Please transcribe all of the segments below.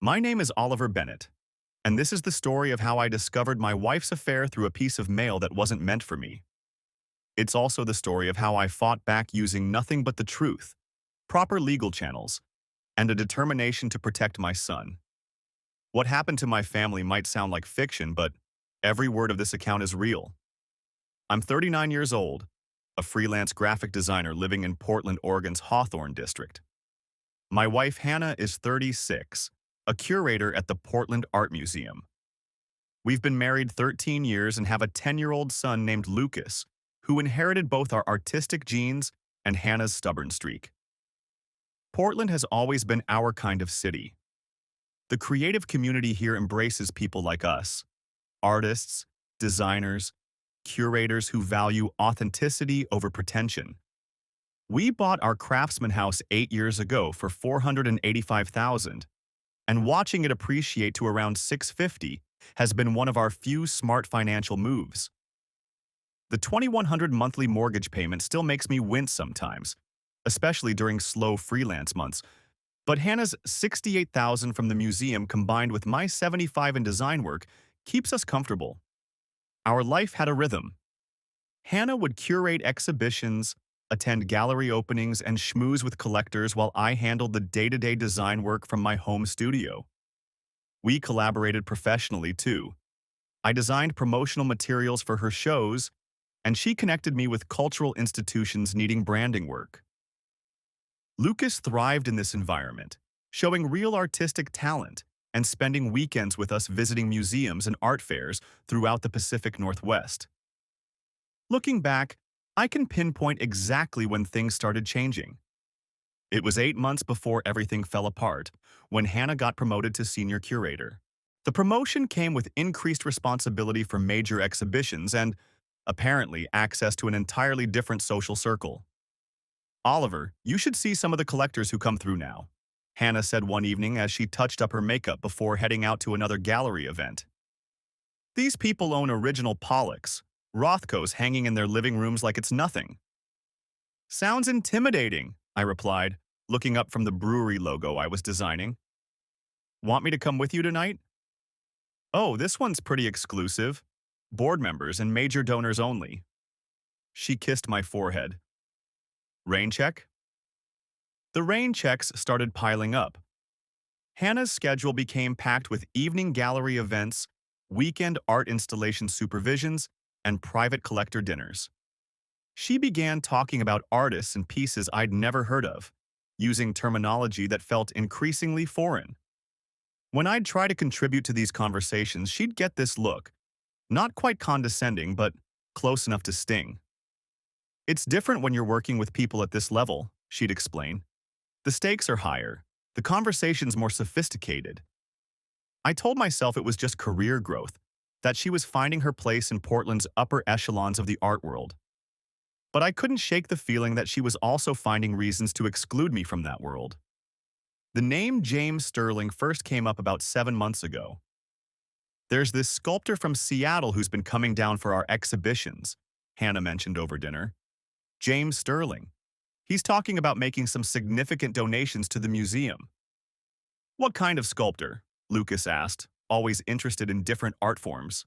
My name is Oliver Bennett, and this is the story of how I discovered my wife's affair through a piece of mail that wasn't meant for me. It's also the story of how I fought back using nothing but the truth, proper legal channels, and a determination to protect my son. What happened to my family might sound like fiction, but every word of this account is real. I'm 39 years old, a freelance graphic designer living in Portland, Oregon's Hawthorne district. My wife Hannah is 36, a curator at the Portland Art Museum. We've been married 13 years and have a 10-year-old son named Lucas, who inherited both our artistic genes and Hannah's stubborn streak. Portland has always been our kind of city. The creative community here embraces people like us, artists, designers, curators who value authenticity over pretension. We bought our Craftsman house 8 years ago for $485,000, and watching it appreciate to around $650,000 has been one of our few smart financial moves. The $2,100 monthly mortgage payment still makes me wince sometimes, especially during slow freelance months, but Hannah's $68,000 from the museum combined with my $75,000 in design work keeps us comfortable. Our life had a rhythm. Hannah would curate exhibitions, attend gallery openings, and schmooze with collectors while I handled the day-to-day design work from my home studio. We collaborated professionally, too. I designed promotional materials for her shows, and she connected me with cultural institutions needing branding work. Lucas thrived in this environment, showing real artistic talent and spending weekends with us visiting museums and art fairs throughout the Pacific Northwest. Looking back, I can pinpoint exactly when things started changing. It was 8 months before everything fell apart, when Hannah got promoted to senior curator. The promotion came with increased responsibility for major exhibitions and, apparently, access to an entirely different social circle. "Oliver, you should see some of the collectors who come through now," Hannah said one evening as she touched up her makeup before heading out to another gallery event. "These people own original Pollocks, Rothkos hanging in their living rooms like it's nothing." "Sounds intimidating," I replied, looking up from the brewery logo I was designing. "Want me to come with you tonight?" "Oh, this one's pretty exclusive. Board members and major donors only." She kissed my forehead. "Rain check?" The rain checks started piling up. Hannah's schedule became packed with evening gallery events, weekend art installation supervisions, and private collector dinners. She began talking about artists and pieces I'd never heard of, using terminology that felt increasingly foreign. When I'd try to contribute to these conversations, she'd get this look, not quite condescending, but close enough to sting. "It's different when you're working with people at this level," she'd explain. "The stakes are higher, the conversation's more sophisticated." I told myself it was just career growth, that she was finding her place in Portland's upper echelons of the art world. But I couldn't shake the feeling that she was also finding reasons to exclude me from that world. The name James Sterling first came up about 7 months ago. "There's this sculptor from Seattle who's been coming down for our exhibitions," Hannah mentioned over dinner. "James Sterling. He's talking about making some significant donations to the museum." "What kind of sculptor?" Lucas asked, always interested in different art forms.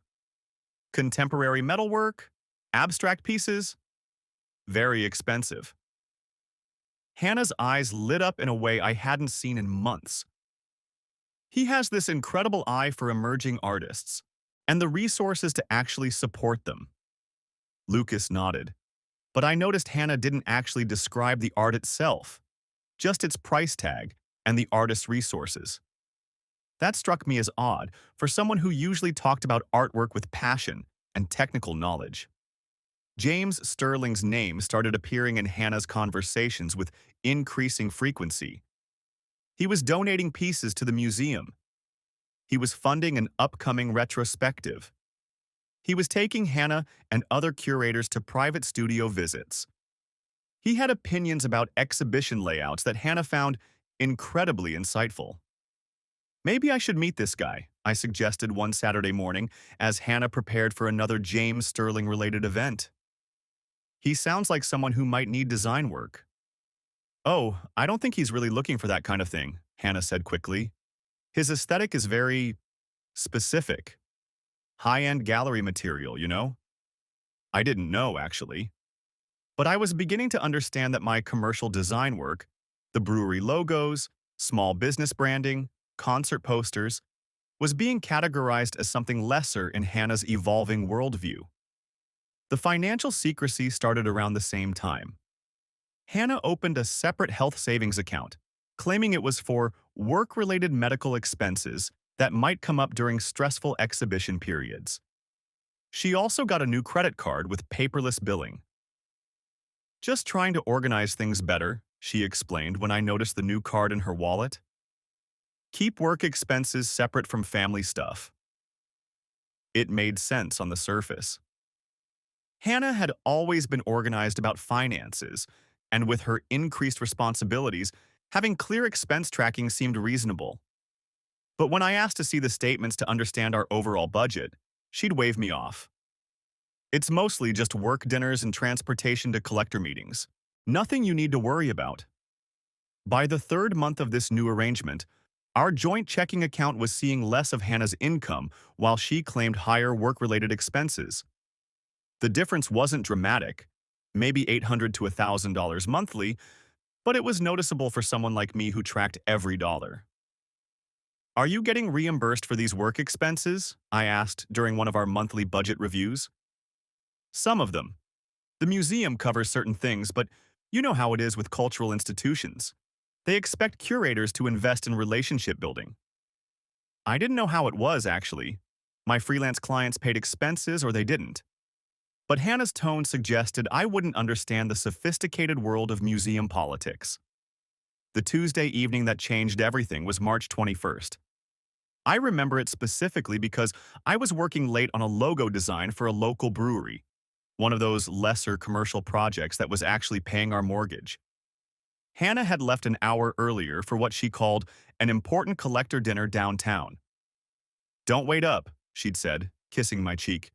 "Contemporary metalwork? Abstract pieces?" "Very expensive." Hannah's eyes lit up in a way I hadn't seen in months. "He has this incredible eye for emerging artists, and the resources to actually support them." Lucas nodded, but I noticed Hannah didn't actually describe the art itself, just its price tag and the artist's resources. That struck me as odd for someone who usually talked about artwork with passion and technical knowledge. James Sterling's name started appearing in Hannah's conversations with increasing frequency. He was donating pieces to the museum. He was funding an upcoming retrospective. He was taking Hannah and other curators to private studio visits. He had opinions about exhibition layouts that Hannah found incredibly insightful. "Maybe I should meet this guy," I suggested one Saturday morning as Hannah prepared for another James Sterling-related event. "He sounds like someone who might need design work." "Oh, I don't think he's really looking for that kind of thing," Hannah said quickly. His aesthetic is very specific, high-end gallery material, you know? I didn't know, actually. But I was beginning to understand that my commercial design work, the brewery logos, small business branding, concert posters, was being categorized as something lesser in Hannah's evolving worldview. The financial secrecy started around the same time. Hannah opened a separate health savings account, claiming it was for work-related medical expenses that might come up during stressful exhibition periods. She also got a new credit card with paperless billing. Just trying to organize things better, she explained when I noticed the new card in her wallet. Keep work expenses separate from family stuff. It made sense on the surface. Hannah had always been organized about finances, and with her increased responsibilities, having clear expense tracking seemed reasonable. But when I asked to see the statements to understand our overall budget, she'd wave me off. It's mostly just work dinners and transportation to collector meetings. Nothing you need to worry about. By the third month of this new arrangement, our joint checking account was seeing less of Hannah's income while she claimed higher work-related expenses. The difference wasn't dramatic, maybe $800 to $1,000 monthly, but it was noticeable for someone like me who tracked every dollar. Are you getting reimbursed for these work expenses? I asked during one of our monthly budget reviews. Some of them. The museum covers certain things, but you know how it is with cultural institutions. They expect curators to invest in relationship building. I didn't know how it was, actually. My freelance clients paid expenses or they didn't. But Hannah's tone suggested I wouldn't understand the sophisticated world of museum politics. The Tuesday evening that changed everything was March 21st. I remember it specifically because I was working late on a logo design for a local brewery, one of those lesser commercial projects that was actually paying our mortgage. Hannah had left an hour earlier for what she called an important collector dinner downtown. "Don't wait up," she'd said, kissing my cheek.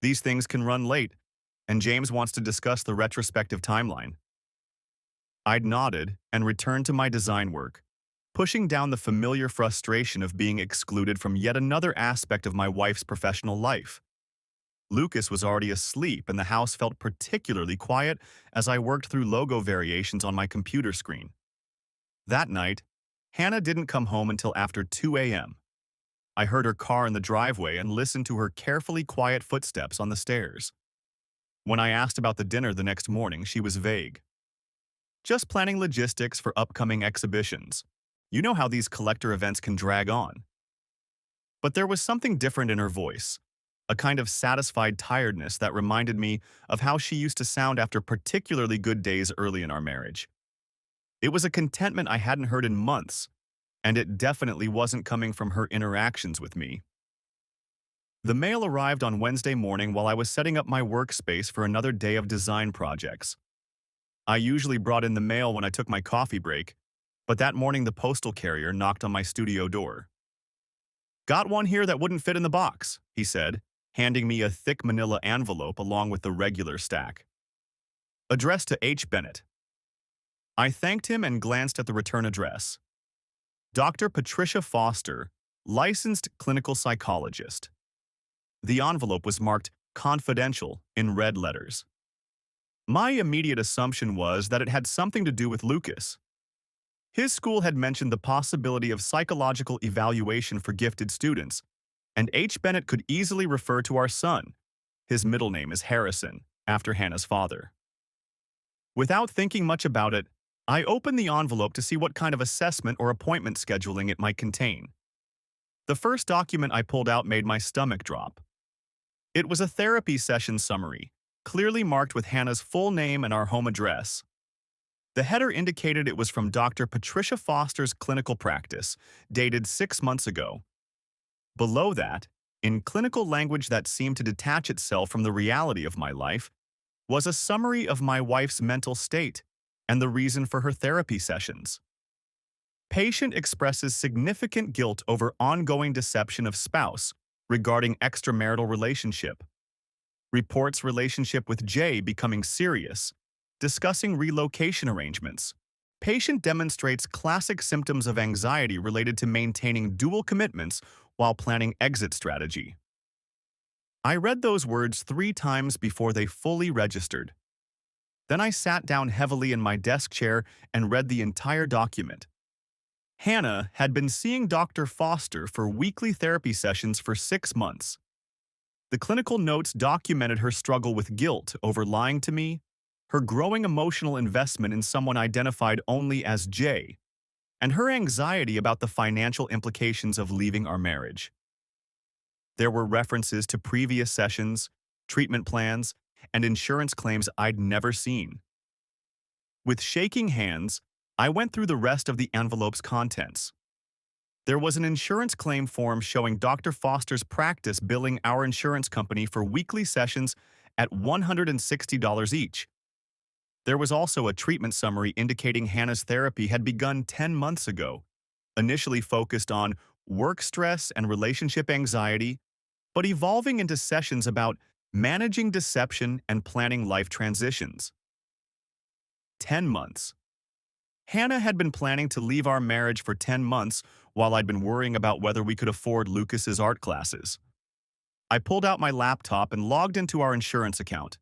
"These things can run late, and James wants to discuss the retrospective timeline." I'd nodded and returned to my design work, pushing down the familiar frustration of being excluded from yet another aspect of my wife's professional life. Lucas was already asleep, and the house felt particularly quiet as I worked through logo variations on my computer screen. That night, Hannah didn't come home until after 2 a.m. I heard her car in the driveway and listened to her carefully quiet footsteps on the stairs. When I asked about the dinner the next morning, she was vague. "Just planning logistics for upcoming exhibitions. You know how these collector events can drag on." But there was something different in her voice, a kind of satisfied tiredness that reminded me of how she used to sound after particularly good days early in our marriage. It was a contentment I hadn't heard in months, and it definitely wasn't coming from her interactions with me. The mail arrived on Wednesday morning while I was setting up my workspace for another day of design projects. I usually brought in the mail when I took my coffee break, but that morning the postal carrier knocked on my studio door. "Got one here that wouldn't fit in the box," he said, handing me a thick manila envelope along with the regular stack. "Addressed to H. Bennett." I thanked him and glanced at the return address. Dr. Patricia Foster, licensed clinical psychologist. The envelope was marked "confidential" in red letters. My immediate assumption was that it had something to do with Lucas. His school had mentioned the possibility of psychological evaluation for gifted students, and H. Bennett could easily refer to our son. His middle name is Harrison, after Hannah's father. Without thinking much about it, I opened the envelope to see what kind of assessment or appointment scheduling it might contain. The first document I pulled out made my stomach drop. It was a therapy session summary, clearly marked with Hannah's full name and our home address. The header indicated it was from Dr. Patricia Foster's clinical practice, dated 6 months ago. Below that, in clinical language that seemed to detach itself from the reality of my life, was a summary of my wife's mental state and the reason for her therapy sessions. Patient expresses significant guilt over ongoing deception of spouse regarding extramarital relationship. Reports relationship with Jay becoming serious, discussing relocation arrangements, Patient demonstrates classic symptoms of anxiety related to maintaining dual commitments while planning exit strategy. I read those words 3 times before they fully registered. Then I sat down heavily in my desk chair and read the entire document. Hannah had been seeing Dr. Foster for weekly therapy sessions for 6 months. The clinical notes documented her struggle with guilt over lying to me, her growing emotional investment in someone identified only as Jay, and her anxiety about the financial implications of leaving our marriage. There were references to previous sessions, treatment plans, and insurance claims I'd never seen. With shaking hands, I went through the rest of the envelope's contents. There was an insurance claim form showing Dr. Foster's practice billing our insurance company for weekly sessions at $160 each. There was also a treatment summary indicating Hannah's therapy had begun 10 months ago, initially focused on work stress and relationship anxiety, but evolving into sessions about managing deception and planning life transitions. 10 months. Hannah had been planning to leave our marriage for 10 months while I'd been worrying about whether we could afford Lucas's art classes. I pulled out my laptop and logged into our insurance account.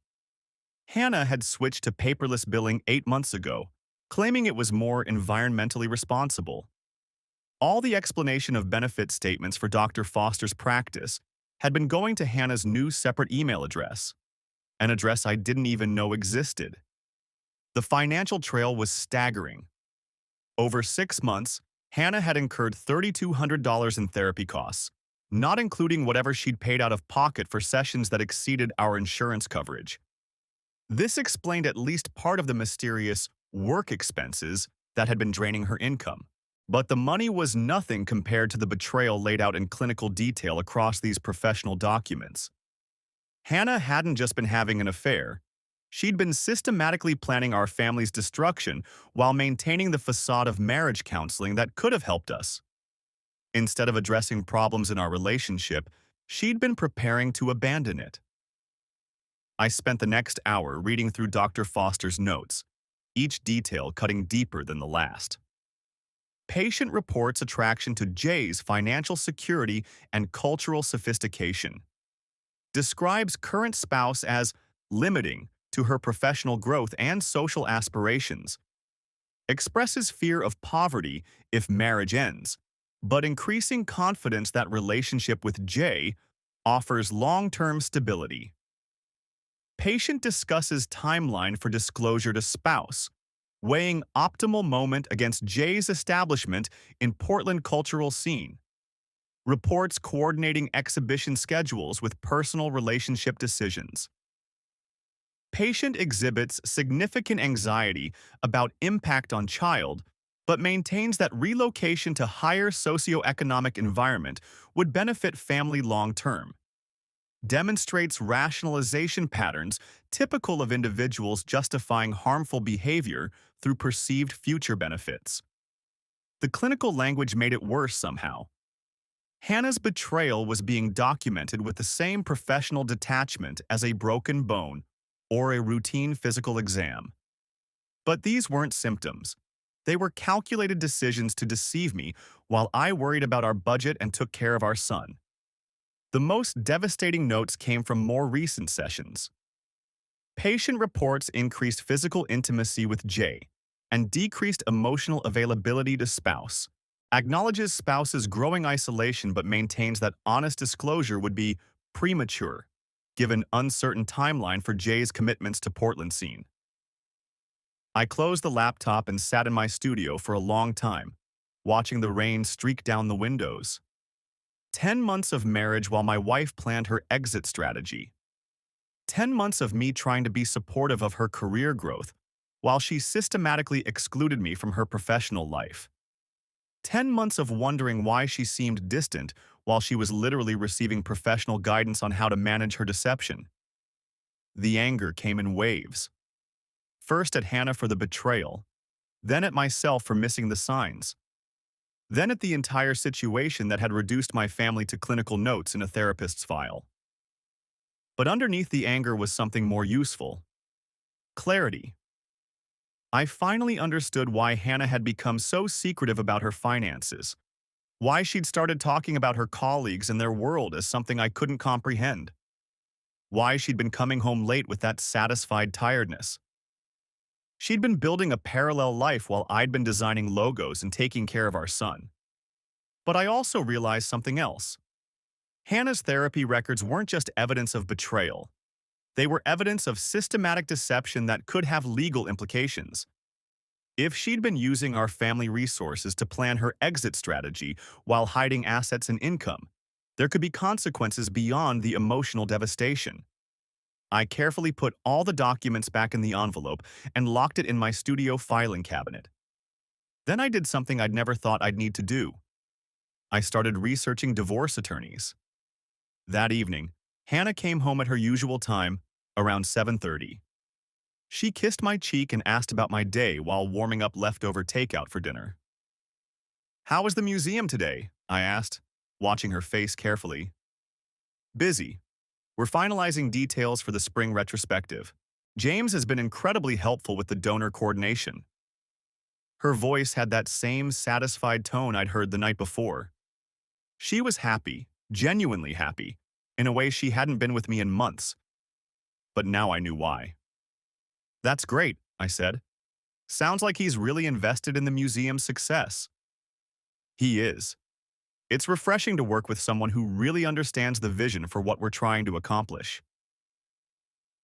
Hannah had switched to paperless billing 8 months ago, claiming it was more environmentally responsible. All the explanation of benefit statements for Dr. Foster's practice had been going to Hannah's new separate email address, an address I didn't even know existed. The financial trail was staggering. Over 6 months, Hannah had incurred $3,200 in therapy costs, not including whatever she'd paid out of pocket for sessions that exceeded our insurance coverage. This explained at least part of the mysterious work expenses that had been draining her income. But the money was nothing compared to the betrayal laid out in clinical detail across these professional documents. Hannah hadn't just been having an affair. She'd been systematically planning our family's destruction while maintaining the facade of marriage counseling that could have helped us. Instead of addressing problems in our relationship, she'd been preparing to abandon it. I spent the next hour reading through Dr. Foster's notes, each detail cutting deeper than the last. Patient reports attraction to Jay's financial security and cultural sophistication. Describes current spouse as limiting to her professional growth and social aspirations. Expresses fear of poverty if marriage ends, but increasing confidence that relationship with Jay offers long-term stability. Patient discusses timeline for disclosure to spouse, weighing optimal moment against Jay's establishment in Portland cultural scene. Reports coordinating exhibition schedules with personal relationship decisions. Patient exhibits significant anxiety about impact on child, but maintains that relocation to higher socioeconomic environment would benefit family long-term. Demonstrates rationalization patterns typical of individuals justifying harmful behavior through perceived future benefits. The clinical language made it worse somehow. Hannah's betrayal was being documented with the same professional detachment as a broken bone or a routine physical exam. But these weren't symptoms. They were calculated decisions to deceive me while I worried about our budget and took care of our son. The most devastating notes came from more recent sessions. Patient reports increased physical intimacy with Jay and decreased emotional availability to spouse. Acknowledges spouse's growing isolation but maintains that honest disclosure would be premature, given uncertain timeline for Jay's commitments to Portland scene. I closed the laptop and sat in my studio for a long time, watching the rain streak down the windows. 10 months of marriage while my wife planned her exit strategy. 10 months of me trying to be supportive of her career growth, while she systematically excluded me from her professional life. 10 months of wondering why she seemed distant while she was literally receiving professional guidance on how to manage her deception. The anger came in waves. First at Hannah for the betrayal, then at myself for missing the signs, then at the entire situation that had reduced my family to clinical notes in a therapist's file. But underneath the anger was something more useful. Clarity. I finally understood why Hannah had become so secretive about her finances, why she'd started talking about her colleagues and their world as something I couldn't comprehend, why she'd been coming home late with that satisfied tiredness. She'd been building a parallel life while I'd been designing logos and taking care of our son. But I also realized something else. Hannah's therapy records weren't just evidence of betrayal. They were evidence of systematic deception that could have legal implications. If she'd been using our family resources to plan her exit strategy while hiding assets and income, there could be consequences beyond the emotional devastation. I carefully put all the documents back in the envelope and locked it in my studio filing cabinet. Then I did something I'd never thought I'd need to do. I started researching divorce attorneys. That evening, Hannah came home at her usual time, around 7:30. She kissed my cheek and asked about my day while warming up leftover takeout for dinner. "How was the museum today?" I asked, watching her face carefully. "Busy. We're finalizing details for the spring retrospective. James has been incredibly helpful with the donor coordination." Her voice had that same satisfied tone I'd heard the night before. She was happy, genuinely happy, in a way she hadn't been with me in months. But now I knew why. "That's great," I said. "Sounds like he's really invested in the museum's success." He is. It's refreshing to work with someone who really understands the vision for what we're trying to accomplish.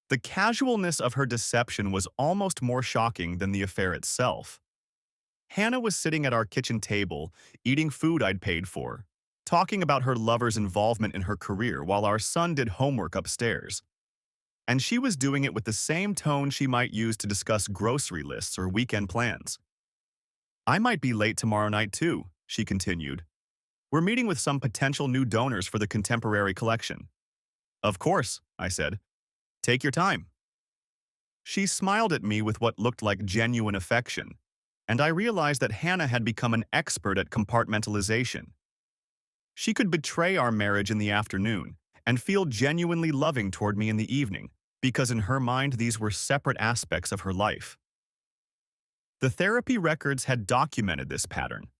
The casualness of her deception was almost more shocking than the affair itself. Hannah was sitting at our kitchen table, eating food I'd paid for, talking about her lover's involvement in her career while our son did homework upstairs. And she was doing it with the same tone she might use to discuss grocery lists or weekend plans. "I might be late tomorrow night too," she continued. "We're meeting with some potential new donors for the contemporary collection." "Of course," I said. "Take your time." She smiled at me with what looked like genuine affection, and I realized that Hannah had become an expert at compartmentalization. She could betray our marriage in the afternoon and feel genuinely loving toward me in the evening, because in her mind these were separate aspects of her life. The therapy records had documented this pattern,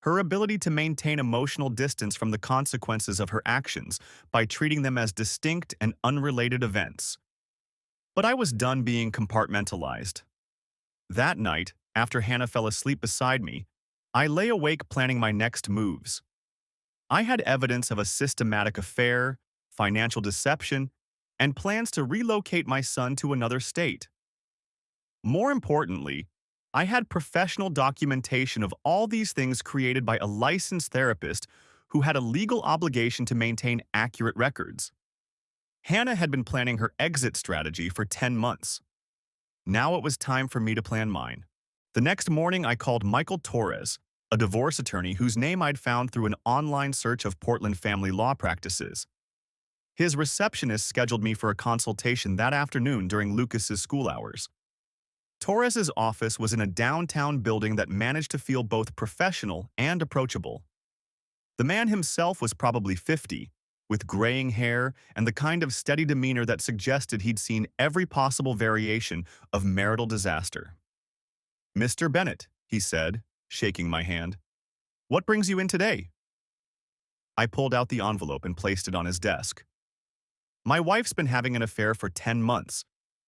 her ability to maintain emotional distance from the consequences of her actions by treating them as distinct and unrelated events. But I was done being compartmentalized. That night, after Hannah fell asleep beside me, I lay awake planning my next moves. I had evidence of a systematic affair, financial deception, and plans to relocate my son to another state. More importantly, I had professional documentation of all these things created by a licensed therapist who had a legal obligation to maintain accurate records. Hannah had been planning her exit strategy for 10 months. Now it was time for me to plan mine. The next morning, I called Michael Torres, a divorce attorney whose name I'd found through an online search of Portland family law practices. His receptionist scheduled me for a consultation that afternoon during Lucas's school hours. Torres's office was in a downtown building that managed to feel both professional and approachable. The man himself was probably 50, with graying hair and the kind of steady demeanor that suggested he'd seen every possible variation of marital disaster. "Mr. Bennett," he said, shaking my hand. "What brings you in today?" I pulled out the envelope and placed it on his desk. "My wife's been having an affair for 10 months.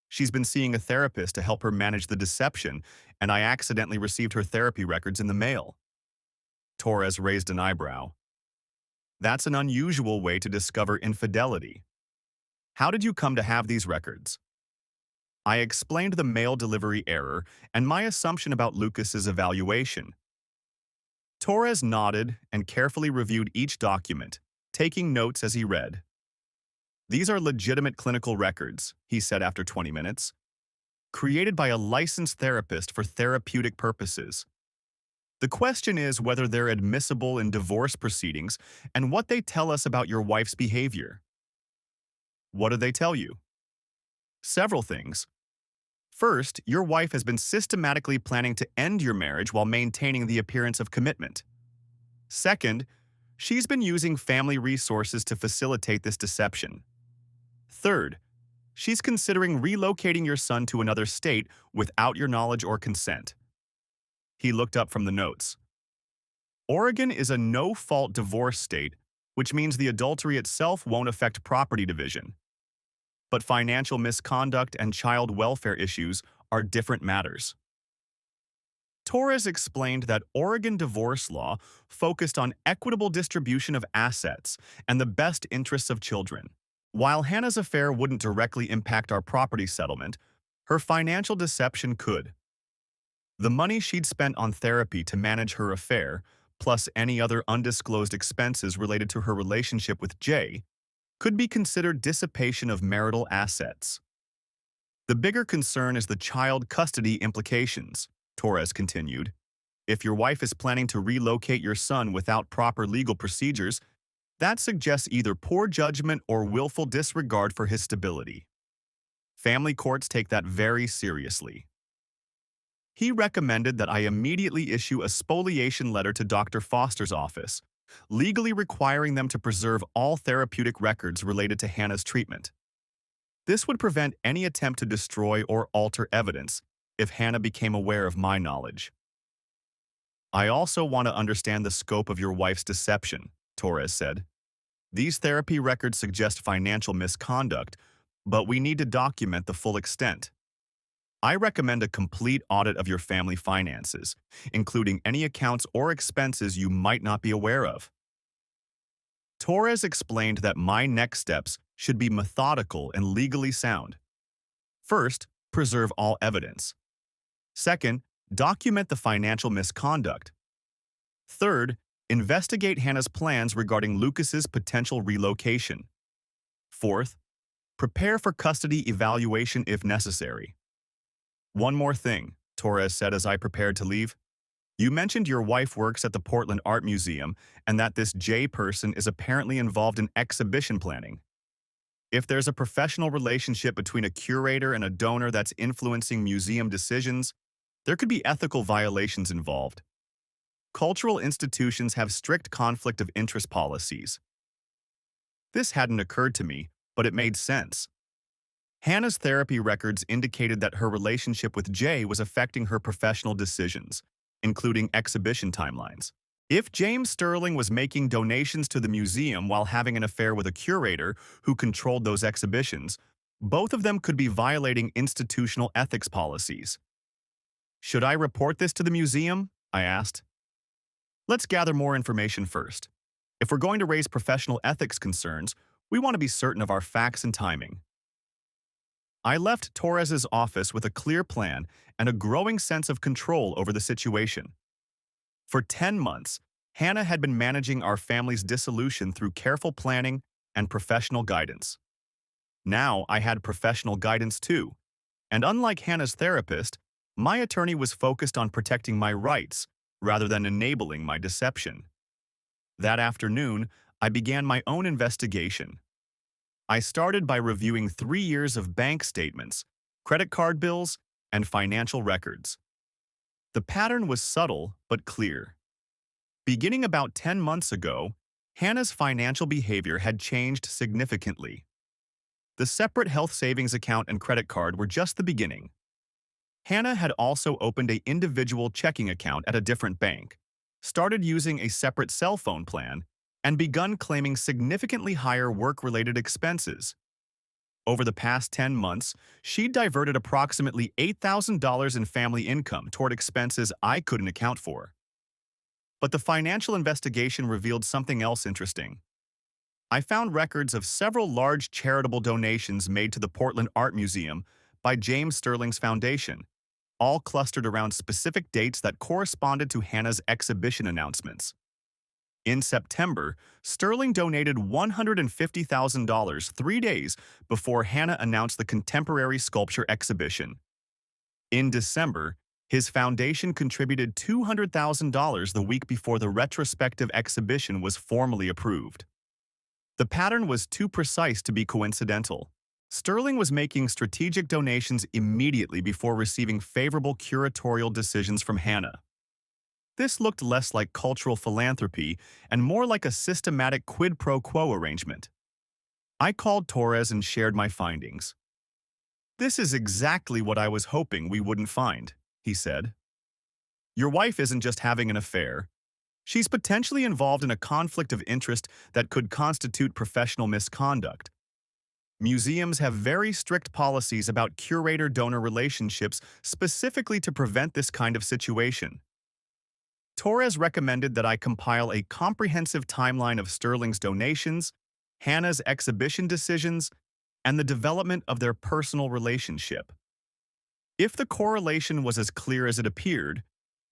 She's been seeing a therapist to help her manage the deception, and I accidentally received her therapy records in the mail." Torres raised an eyebrow. "That's an unusual way to discover infidelity. How did you come to have these records?" I explained the mail delivery error and my assumption about Lucas's evaluation. Torres nodded and carefully reviewed each document, taking notes as he read. "These are legitimate clinical records," he said after 20 minutes, "created by a licensed therapist for therapeutic purposes. The question is whether they're admissible in divorce proceedings and what they tell us about your wife's behavior." "What do they tell you?" "Several things. First, your wife has been systematically planning to end your marriage while maintaining the appearance of commitment. Second, she's been using family resources to facilitate this deception. Third, She's considering relocating your son to another state without your knowledge or consent. He looked up from the notes. Oregon is a no-fault divorce state, which means the adultery itself won't affect property division. But financial misconduct and child welfare issues are different matters. Torres explained that Oregon divorce law focused on equitable distribution of assets and the best interests of children. While Hannah's affair wouldn't directly impact our property settlement, her financial deception could. The money she'd spent on therapy to manage her affair, plus any other undisclosed expenses related to her relationship with Jay, could be considered dissipation of marital assets. The bigger concern is the child custody implications, Torres continued. If your wife is planning to relocate your son without proper legal procedures, that suggests either poor judgment or willful disregard for his stability. Family courts take that very seriously. He recommended that I immediately issue a spoliation letter to Dr. Foster's office, legally requiring them to preserve all therapeutic records related to Hannah's treatment. This would prevent any attempt to destroy or alter evidence if Hannah became aware of my knowledge. I also want to understand the scope of your wife's deception, Torres said. These therapy records suggest financial misconduct, but we need to document the full extent. I recommend a complete audit of your family finances, including any accounts or expenses you might not be aware of. Torres explained that my next steps should be methodical and legally sound. First, preserve all evidence. Second, document the financial misconduct. Third, investigate Hannah's plans regarding Lucas's potential relocation. Fourth, prepare for custody evaluation if necessary. One more thing, Torres said as I prepared to leave. You mentioned your wife works at the Portland Art Museum and that this J person is apparently involved in exhibition planning. If there's a professional relationship between a curator and a donor that's influencing museum decisions, there could be ethical violations involved. Cultural institutions have strict conflict of interest policies. This hadn't occurred to me, but it made sense. Hannah's therapy records indicated that her relationship with Jay was affecting her professional decisions, including exhibition timelines. If James Sterling was making donations to the museum while having an affair with a curator who controlled those exhibitions, both of them could be violating institutional ethics policies. Should I report this to the museum? I asked. Let's gather more information first. If we're going to raise professional ethics concerns, we want to be certain of our facts and timing. I left Torres's office with a clear plan and a growing sense of control over the situation. For 10 months, Hannah had been managing our family's dissolution through careful planning and professional guidance. Now I had professional guidance too, and unlike Hannah's therapist, my attorney was focused on protecting my rights rather than enabling my deception. That afternoon, I began my own investigation. I started by reviewing 3 years of bank statements, credit card bills, and financial records. The pattern was subtle but clear. Beginning about 10 months ago, Hannah's financial behavior had changed significantly. The separate health savings account and credit card were just the beginning. Hannah had also opened an individual checking account at a different bank, started using a separate cell phone plan, and begun claiming significantly higher work-related expenses. Over the past 10 months, she'd diverted approximately $8,000 in family income toward expenses I couldn't account for. But the financial investigation revealed something else interesting. I found records of several large charitable donations made to the Portland Art Museum by James Sterling's foundation, all clustered around specific dates that corresponded to Hannah's exhibition announcements. In September, Sterling donated $150,000 3 days before Hannah announced the contemporary sculpture exhibition. In December, his foundation contributed $200,000 the week before the retrospective exhibition was formally approved. The pattern was too precise to be coincidental. Sterling was making strategic donations immediately before receiving favorable curatorial decisions from Hannah. This looked less like cultural philanthropy and more like a systematic quid pro quo arrangement. I called Torres and shared my findings. "This is exactly what I was hoping we wouldn't find," he said. "Your wife isn't just having an affair. She's potentially involved in a conflict of interest that could constitute professional misconduct. Museums have very strict policies about curator-donor relationships specifically to prevent this kind of situation." Torres recommended that I compile a comprehensive timeline of Sterling's donations, Hannah's exhibition decisions, and the development of their personal relationship. If the correlation was as clear as it appeared,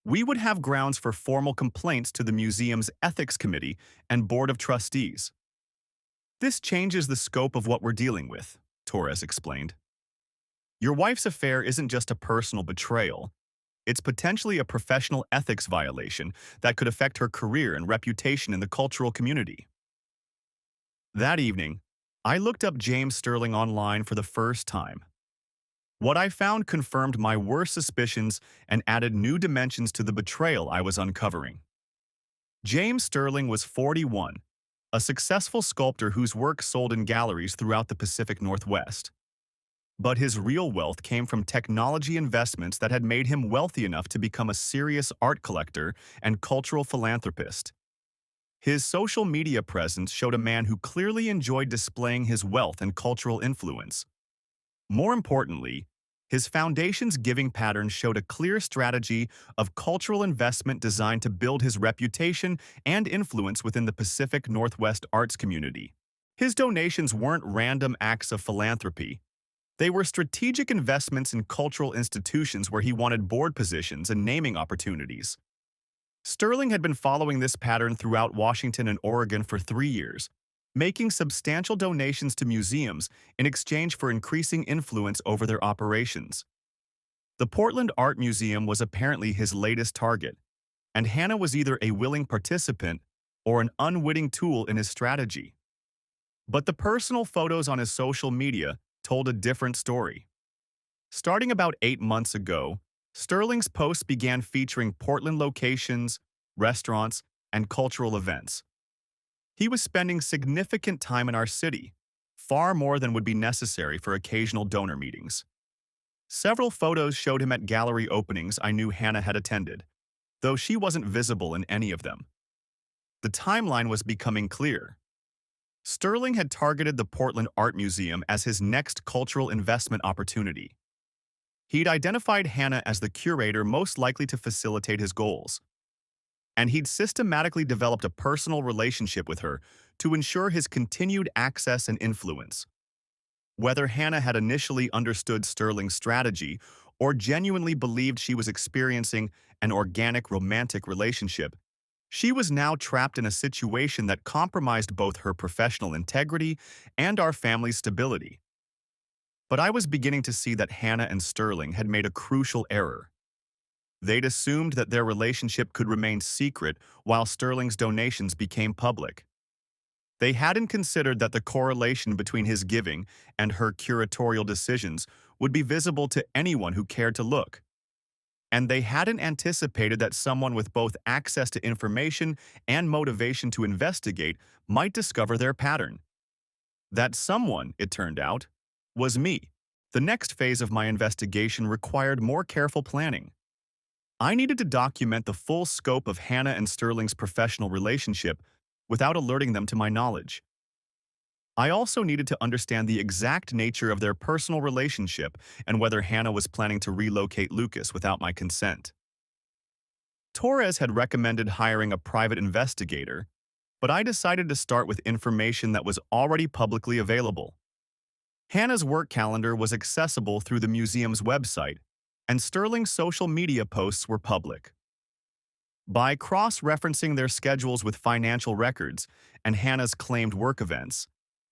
we would have grounds for formal complaints to the museum's ethics committee and board of trustees. "This changes the scope of what we're dealing with," Torres explained. "Your wife's affair isn't just a personal betrayal. It's potentially a professional ethics violation that could affect her career and reputation in the cultural community." That evening, I looked up James Sterling online for the first time. What I found confirmed my worst suspicions and added new dimensions to the betrayal I was uncovering. James Sterling was 41, a successful sculptor whose work sold in galleries throughout the Pacific Northwest. But his real wealth came from technology investments that had made him wealthy enough to become a serious art collector and cultural philanthropist. His social media presence showed a man who clearly enjoyed displaying his wealth and cultural influence. More importantly, his foundation's giving pattern showed a clear strategy of cultural investment designed to build his reputation and influence within the Pacific Northwest arts community. His donations weren't random acts of philanthropy. They were strategic investments in cultural institutions where he wanted board positions and naming opportunities. Sterling had been following this pattern throughout Washington and Oregon for 3 years, making substantial donations to museums in exchange for increasing influence over their operations. The Portland Art Museum was apparently his latest target, and Hannah was either a willing participant or an unwitting tool in his strategy. But the personal photos on his social media told a different story. Starting about 8 months ago, Sterling's posts began featuring Portland locations, restaurants, and cultural events. He was spending significant time in our city, far more than would be necessary for occasional donor meetings. Several photos showed him at gallery openings I knew Hannah had attended, though she wasn't visible in any of them. The timeline was becoming clear. Sterling had targeted the Portland Art Museum as his next cultural investment opportunity. He'd identified Hannah as the curator most likely to facilitate his goals, and he'd systematically developed a personal relationship with her to ensure his continued access and influence. Whether Hannah had initially understood Sterling's strategy or genuinely believed she was experiencing an organic romantic relationship, she was now trapped in a situation that compromised both her professional integrity and our family's stability. But I was beginning to see that Hannah and Sterling had made a crucial error. They'd assumed that their relationship could remain secret while Sterling's donations became public. They hadn't considered that the correlation between his giving and her curatorial decisions would be visible to anyone who cared to look. And they hadn't anticipated that someone with both access to information and motivation to investigate might discover their pattern. That someone, it turned out, was me. The next phase of my investigation required more careful planning. I needed to document the full scope of Hannah and Sterling's professional relationship without alerting them to my knowledge. I also needed to understand the exact nature of their personal relationship and whether Hannah was planning to relocate Lucas without my consent. Torres had recommended hiring a private investigator, but I decided to start with information that was already publicly available. Hannah's work calendar was accessible through the museum's website, and Sterling's social media posts were public. By cross-referencing their schedules with financial records and Hannah's claimed work events,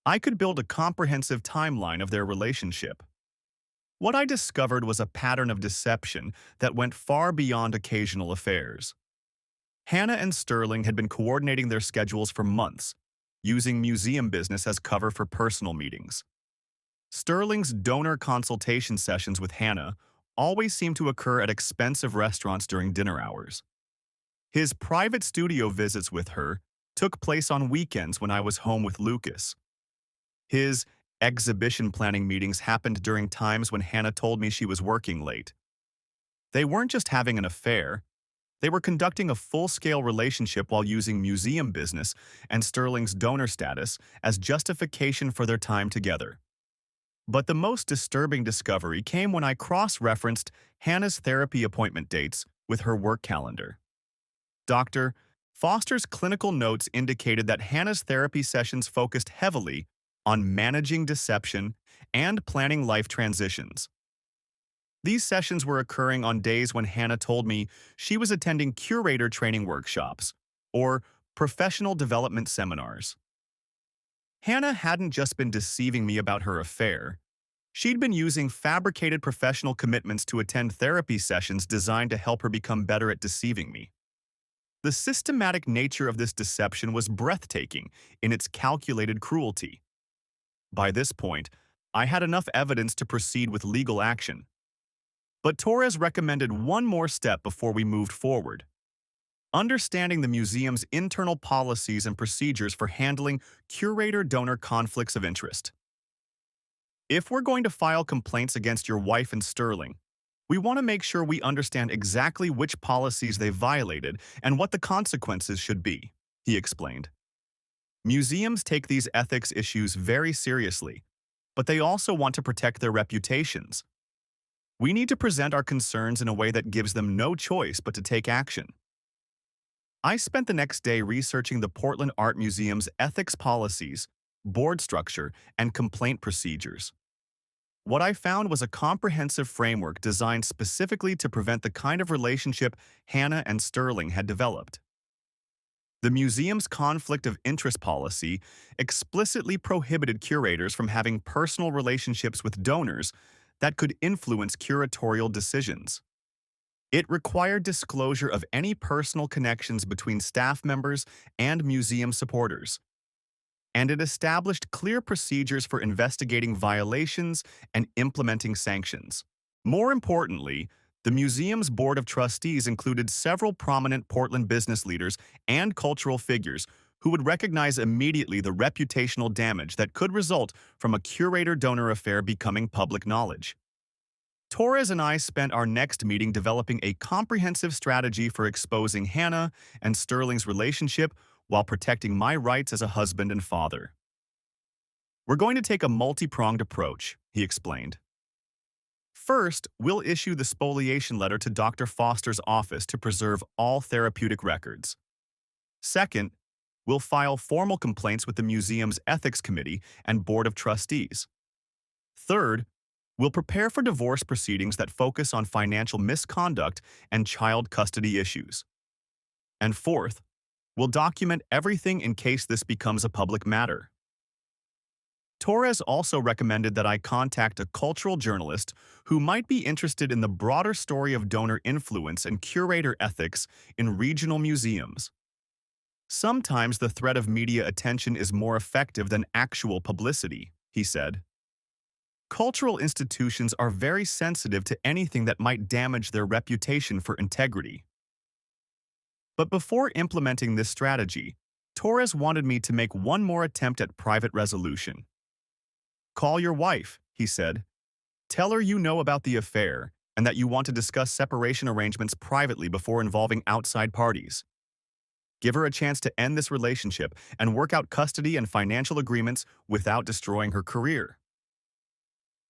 I could build a comprehensive timeline of their relationship. What I discovered was a pattern of deception that went far beyond occasional affairs. Hannah and Sterling had been coordinating their schedules for months, using museum business as cover for personal meetings. Sterling's donor consultation sessions with Hannah always seemed to occur at expensive restaurants during dinner hours. His private studio visits with her took place on weekends when I was home with Lucas. His Exhibition planning meetings happened during times when Hannah told me she was working late. They weren't just having an affair, they were conducting a full-scale relationship while using museum business and Sterling's donor status as justification for their time together. But the most disturbing discovery came when I cross-referenced Hannah's therapy appointment dates with her work calendar. Dr. Foster's clinical notes indicated that Hannah's therapy sessions focused heavily on managing deception and planning life transitions. These sessions were occurring on days when Hannah told me she was attending curator training workshops or professional development seminars. Hannah hadn't just been deceiving me about her affair. She'd been using fabricated professional commitments to attend therapy sessions designed to help her become better at deceiving me. The systematic nature of this deception was breathtaking in its calculated cruelty. By this point, I had enough evidence to proceed with legal action. But Torres recommended one more step before we moved forward: understanding the museum's internal policies and procedures for handling curator-donor conflicts of interest. If we're going to file complaints against your wife and Sterling, we want to make sure we understand exactly which policies they violated and what the consequences should be, he explained. Museums take these ethics issues very seriously, but they also want to protect their reputations. We need to present our concerns in a way that gives them no choice but to take action. I spent the next day researching the Portland Art Museum's ethics policies, board structure, and complaint procedures. What I found was a comprehensive framework designed specifically to prevent the kind of relationship Hannah and Sterling had developed. The museum's conflict of interest policy explicitly prohibited curators from having personal relationships with donors that could influence curatorial decisions. It required disclosure of any personal connections between staff members and museum supporters, and it established clear procedures for investigating violations and implementing sanctions. More importantly, the museum's board of trustees included several prominent Portland business leaders and cultural figures who would recognize immediately the reputational damage that could result from a curator-donor affair becoming public knowledge. Torres and I spent our next meeting developing a comprehensive strategy for exposing Hannah and Sterling's relationship while protecting my rights as a husband and father. We're going to take a multi-pronged approach, he explained. First, we'll issue the spoliation letter to Dr. Foster's office to preserve all therapeutic records. Second, we'll file formal complaints with the museum's ethics committee and board of trustees. Third, we'll prepare for divorce proceedings that focus on financial misconduct and child custody issues. And fourth, we'll document everything in case this becomes a public matter. Torres also recommended that I contact a cultural journalist who might be interested in the broader story of donor influence and curator ethics in regional museums. Sometimes the threat of media attention is more effective than actual publicity, he said. Cultural institutions are very sensitive to anything that might damage their reputation for integrity. But before implementing this strategy, Torres wanted me to make one more attempt at private resolution. Call your wife, he said. Tell her you know about the affair and that you want to discuss separation arrangements privately before involving outside parties. Give her a chance to end this relationship and work out custody and financial agreements without destroying her career.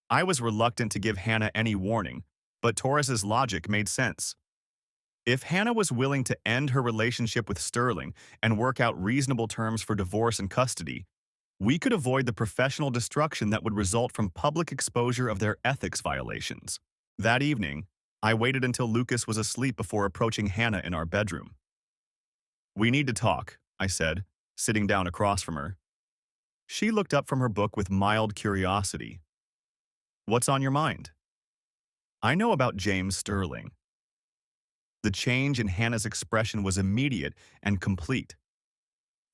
I was reluctant to give Hannah any warning, but Torres's logic made sense. If Hannah was willing to end her relationship with Sterling and work out reasonable terms for divorce and custody, we could avoid the professional destruction that would result from public exposure of their ethics violations. That evening, I waited until Lucas was asleep before approaching Hannah in our bedroom. We need to talk, I said, sitting down across from her. She looked up from her book with mild curiosity. What's on your mind? I know about James Sterling. The change in Hannah's expression was immediate and complete.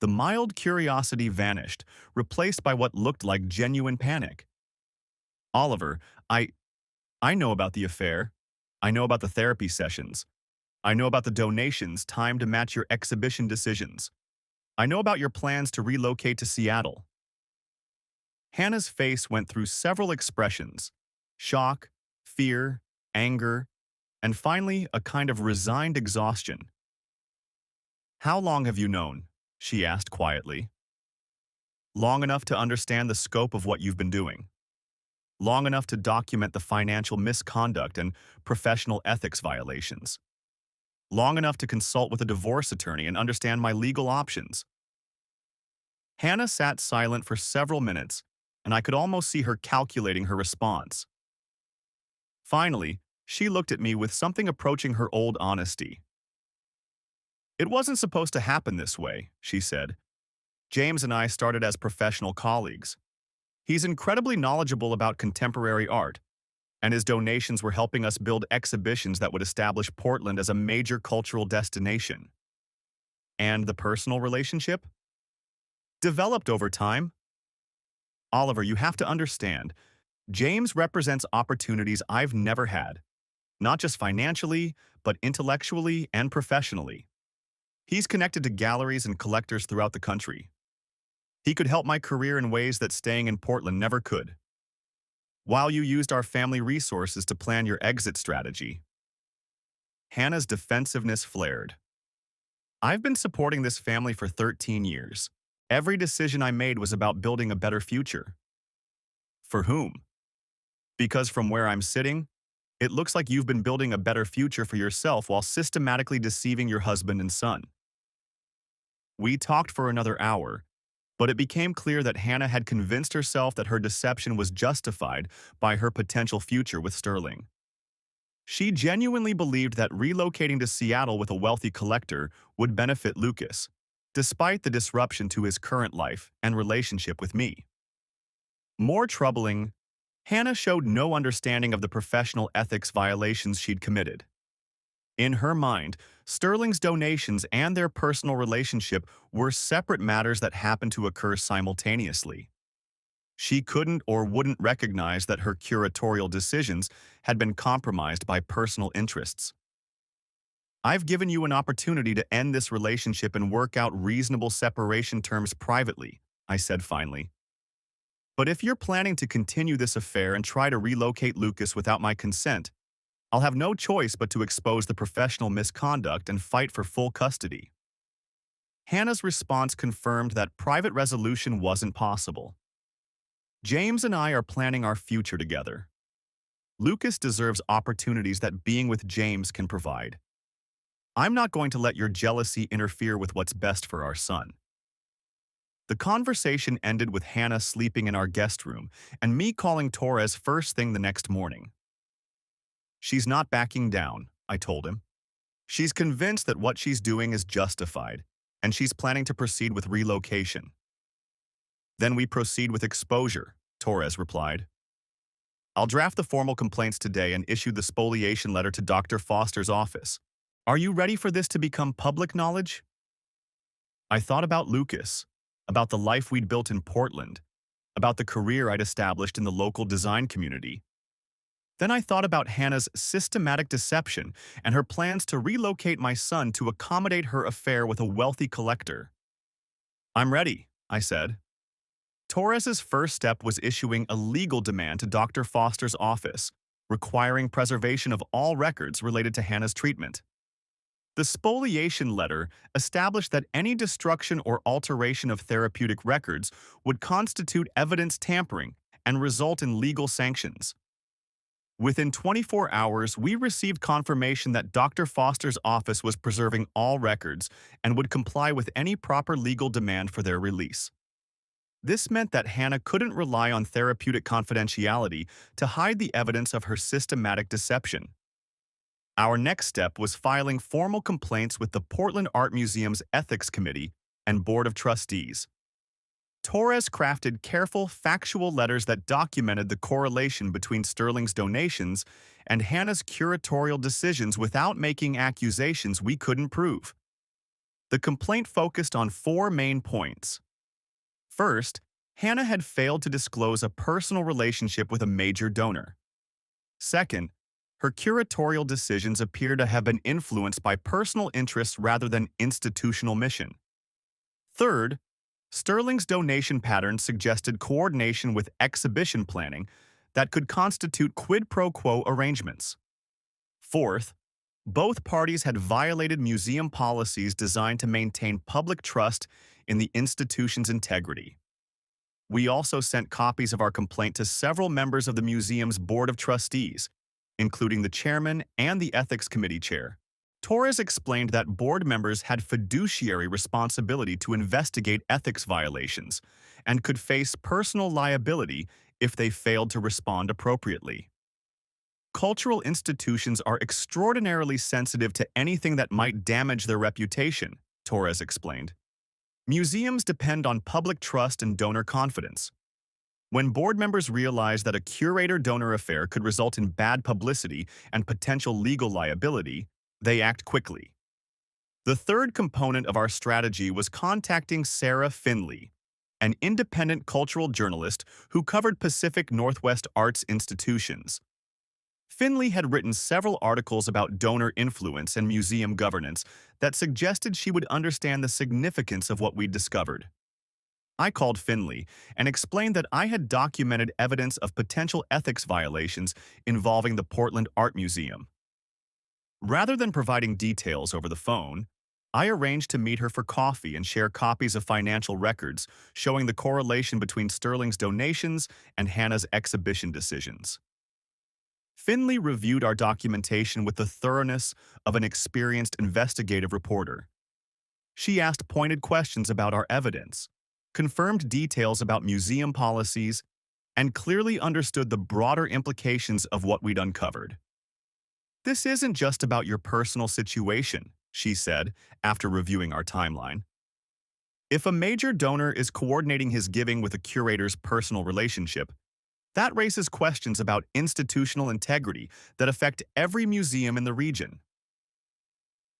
The mild curiosity vanished, replaced by what looked like genuine panic. Oliver, I know about the affair. I know about the therapy sessions. I know about the donations timed to match your exhibition decisions. I know about your plans to relocate to Seattle. Hannah's face went through several expressions: shock, fear, anger, and finally a kind of resigned exhaustion. "How long have you known?" she asked quietly. "Long enough to understand the scope of what you've been doing. Long enough to document the financial misconduct and professional ethics violations. Long enough to consult with a divorce attorney and understand my legal options." Hannah sat silent for several minutes, and I could almost see her calculating her response. Finally, she looked at me with something approaching her old honesty. "It wasn't supposed to happen this way," she said. "James and I started as professional colleagues. He's incredibly knowledgeable about contemporary art, and his donations were helping us build exhibitions that would establish Portland as a major cultural destination." "And the personal relationship?" "Developed over time." "Oliver, you have to understand, James represents opportunities I've never had, not just financially, but intellectually and professionally. He's connected to galleries and collectors throughout the country. He could help my career in ways that staying in Portland never could. While you used our family resources to plan your exit strategy." Hannah's defensiveness flared. "I've been supporting this family for 13 years. Every decision I made was about building a better future." "For whom?" "Because from where I'm sitting, it looks like you've been building a better future for yourself while systematically deceiving your husband and son." We talked for another hour, but it became clear that Hannah had convinced herself that her deception was justified by her potential future with Sterling. She genuinely believed that relocating to Seattle with a wealthy collector would benefit Lucas, despite the disruption to his current life and relationship with me. More troubling, Hannah showed no understanding of the professional ethics violations she'd committed. In her mind, Sterling's donations and their personal relationship were separate matters that happened to occur simultaneously. She couldn't or wouldn't recognize that her curatorial decisions had been compromised by personal interests. "I've given you an opportunity to end this relationship and work out reasonable separation terms privately," I said finally. "But if you're planning to continue this affair and try to relocate Lucas without my consent, I'll have no choice but to expose the professional misconduct and fight for full custody." Hannah's response confirmed that private resolution wasn't possible. "James and I are planning our future together. Lucas deserves opportunities that being with James can provide. I'm not going to let your jealousy interfere with what's best for our son." The conversation ended with Hannah sleeping in our guest room and me calling Torres first thing the next morning. "She's not backing down," I told him. "She's convinced that what she's doing is justified, and she's planning to proceed with relocation." "Then we proceed with exposure," Torres replied. "I'll draft the formal complaints today and issue the spoliation letter to Dr. Foster's office. Are you ready for this to become public knowledge?" I thought about Lucas, about the life we'd built in Portland, about the career I'd established in the local design community. Then I thought about Hannah's systematic deception and her plans to relocate my son to accommodate her affair with a wealthy collector. "I'm ready," I said. Torres's first step was issuing a legal demand to Dr. Foster's office, requiring preservation of all records related to Hannah's treatment. The spoliation letter established that any destruction or alteration of therapeutic records would constitute evidence tampering and result in legal sanctions. Within 24 hours, we received confirmation that Dr. Foster's office was preserving all records and would comply with any proper legal demand for their release. This meant that Hannah couldn't rely on therapeutic confidentiality to hide the evidence of her systematic deception. Our next step was filing formal complaints with the Portland Art Museum's Ethics Committee and Board of Trustees. Torres crafted careful, factual letters that documented the correlation between Sterling's donations and Hannah's curatorial decisions without making accusations we couldn't prove. The complaint focused on 4 main points. First, Hannah had failed to disclose a personal relationship with a major donor. Second, her curatorial decisions appear to have been influenced by personal interests rather than institutional mission. Third, Sterling's donation pattern suggested coordination with exhibition planning that could constitute quid pro quo arrangements. Fourth, both parties had violated museum policies designed to maintain public trust in the institution's integrity. We also sent copies of our complaint to several members of the museum's board of trustees, including the chairman and the ethics committee chair. Torres explained that board members had fiduciary responsibility to investigate ethics violations and could face personal liability if they failed to respond appropriately. Cultural institutions are extraordinarily sensitive to anything that might damage their reputation, Torres explained. Museums depend on public trust and donor confidence. When board members realize that a curator-donor affair could result in bad publicity and potential legal liability, they act quickly. The third component of our strategy was contacting Sarah Finley, an independent cultural journalist who covered Pacific Northwest arts institutions. Finley had written several articles about donor influence and museum governance that suggested she would understand the significance of what we'd discovered. I called Finley and explained that I had documented evidence of potential ethics violations involving the Portland Art Museum. Rather than providing details over the phone, I arranged to meet her for coffee and share copies of financial records showing the correlation between Sterling's donations and Hannah's exhibition decisions. Finley reviewed our documentation with the thoroughness of an experienced investigative reporter. She asked pointed questions about our evidence, confirmed details about museum policies, and clearly understood the broader implications of what we'd uncovered. "This isn't just about your personal situation," she said after reviewing our timeline. "If a major donor is coordinating his giving with a curator's personal relationship, that raises questions about institutional integrity that affect every museum in the region."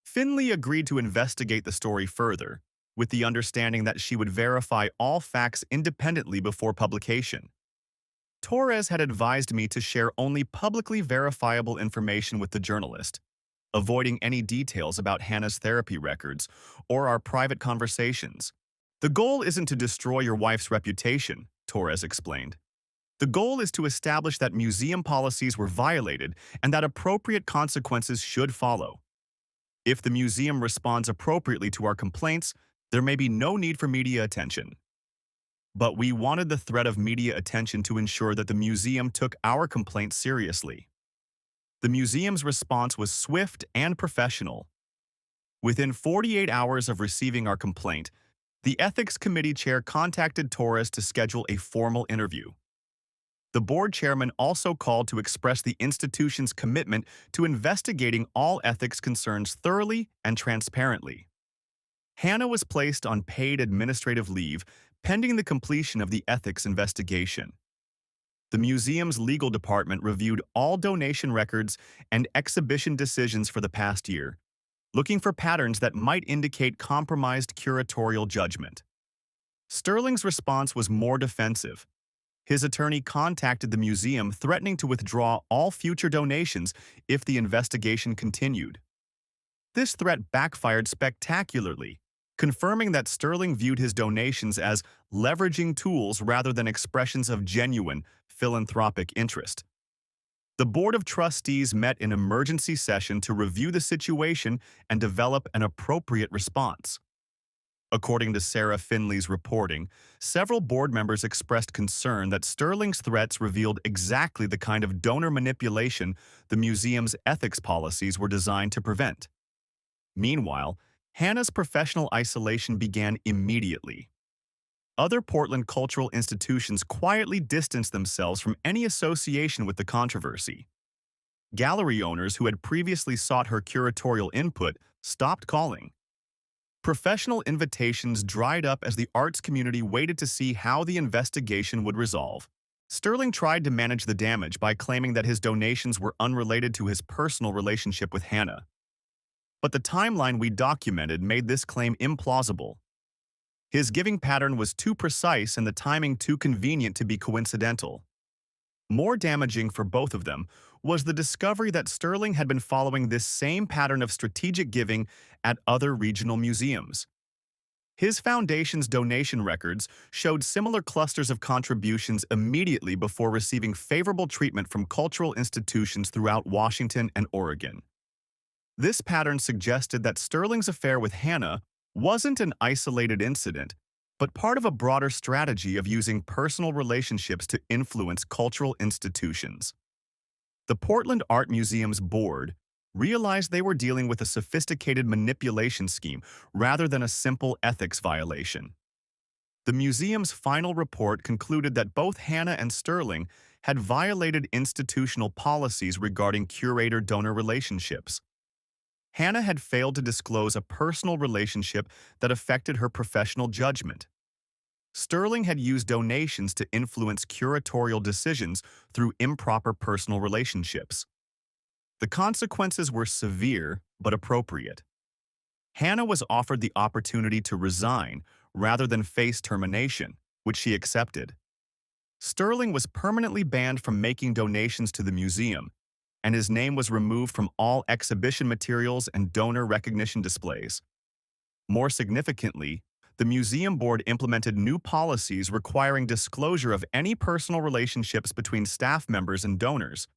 Finley agreed to investigate the story further, with the understanding that she would verify all facts independently before publication. Torres had advised me to share only publicly verifiable information with the journalist, avoiding any details about Hannah's therapy records or our private conversations. "The goal isn't to destroy your wife's reputation," Torres explained. "The goal is to establish that museum policies were violated and that appropriate consequences should follow. If the museum responds appropriately to our complaints, there may be no need for media attention. But we wanted the threat of media attention to ensure that the museum took our complaints seriously." The museum's response was swift and professional. Within 48 hours of receiving our complaint, the ethics committee chair contacted Torres to schedule a formal interview. The board chairman also called to express the institution's commitment to investigating all ethics concerns thoroughly and transparently. Hannah was placed on paid administrative leave pending the completion of the ethics investigation. The museum's legal department reviewed all donation records and exhibition decisions for the past year, looking for patterns that might indicate compromised curatorial judgment. Sterling's response was more defensive. His attorney contacted the museum threatening to withdraw all future donations if the investigation continued. This threat backfired spectacularly, confirming that Sterling viewed his donations as leveraging tools rather than expressions of genuine philanthropic interest. The Board of Trustees met in emergency session to review the situation and develop an appropriate response. According to Sarah Finley's reporting, several board members expressed concern that Sterling's threats revealed exactly the kind of donor manipulation the museum's ethics policies were designed to prevent. Meanwhile, Hannah's professional isolation began immediately. Other Portland cultural institutions quietly distanced themselves from any association with the controversy. Gallery owners who had previously sought her curatorial input stopped calling. Professional invitations dried up as the arts community waited to see how the investigation would resolve. Sterling tried to manage the damage by claiming that his donations were unrelated to his personal relationship with Hannah. But the timeline we documented made this claim implausible. His giving pattern was too precise and the timing too convenient to be coincidental. More damaging for both of them was the discovery that Sterling had been following this same pattern of strategic giving at other regional museums. His foundation's donation records showed similar clusters of contributions immediately before receiving favorable treatment from cultural institutions throughout Washington and Oregon. This pattern suggested that Sterling's affair with Hannah wasn't an isolated incident, but part of a broader strategy of using personal relationships to influence cultural institutions. The Portland Art Museum's board realized they were dealing with a sophisticated manipulation scheme rather than a simple ethics violation. The museum's final report concluded that both Hannah and Sterling had violated institutional policies regarding curator-donor relationships. Hannah had failed to disclose a personal relationship that affected her professional judgment. Sterling had used donations to influence curatorial decisions through improper personal relationships. The consequences were severe but appropriate. Hannah was offered the opportunity to resign rather than face termination, which she accepted. Sterling was permanently banned from making donations to the museum, and his name was removed from all exhibition materials and donor recognition displays. More significantly, the museum board implemented new policies requiring disclosure of any personal relationships between staff members and donors,